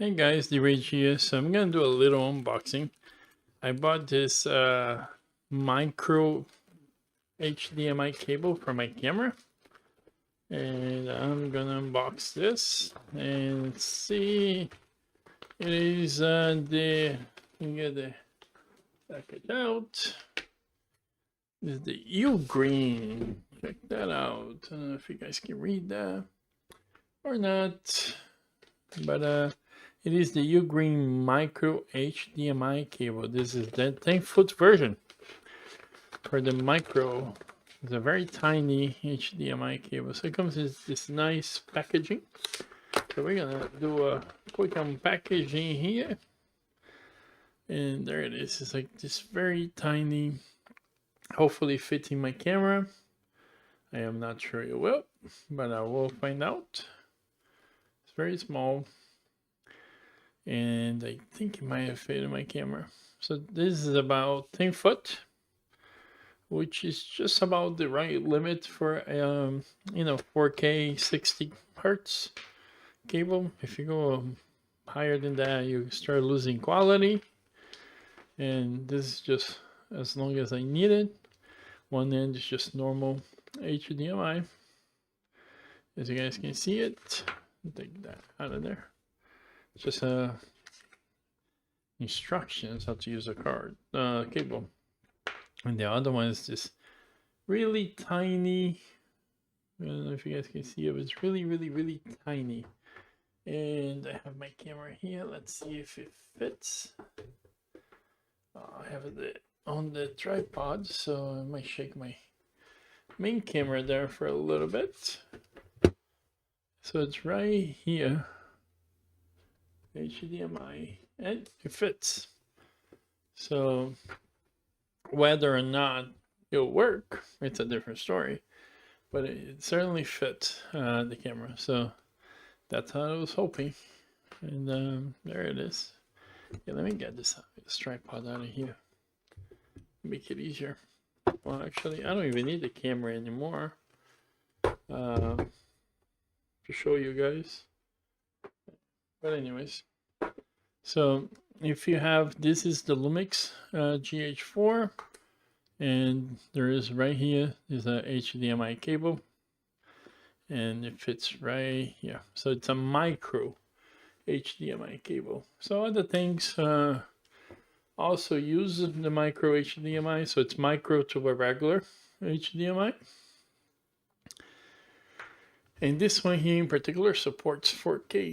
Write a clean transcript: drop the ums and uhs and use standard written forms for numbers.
Hey guys, D-Rage here. So I'm gonna do a little unboxing. I bought this micro HDMI cable for my camera, and I'm gonna unbox this and see. It is you get the package out. This is the U green. Check that out. I don't know if you guys can read that or not, but it is the U-Green Micro HDMI cable. This is the 10-foot version for the micro. It's a very tiny HDMI cable. So it comes in this nice packaging. So we're gonna do a quick unpackaging here. And there it is. It's like this very tiny, hopefully fitting my camera. I am not sure it will, but I will find out. It's very small. And I think it might have fit in my camera. So this is about 10 foot, which is just about the right limit for 4K 60 hertz cable. If you go higher than that, you start losing quality. And this is just as long as I need it. One end is just normal HDMI. As you guys can see it, take that out of there. Just instructions how to use a cable, and the other one is this really tiny. I don't know if you guys can see it, but it's really tiny. And I have my camera here. Let's see if it fits. I have it on the tripod, so I might shake my main camera there for a little bit. So it's right here. HDMI, and it fits. So whether or not it'll work, it's a different story, but it certainly fit the camera. So that's how I was hoping. And there it is. Yeah, let me get this tripod out of here, make it easier. Well, actually, I don't even need the camera anymore to show you guys. But anyways, so if you have, this is the Lumix GH4, and there is right here is a HDMI cable, and it fits right here. So it's a micro HDMI cable. So other things also use the micro HDMI, so it's micro to a regular HDMI. And this one here in particular supports 4K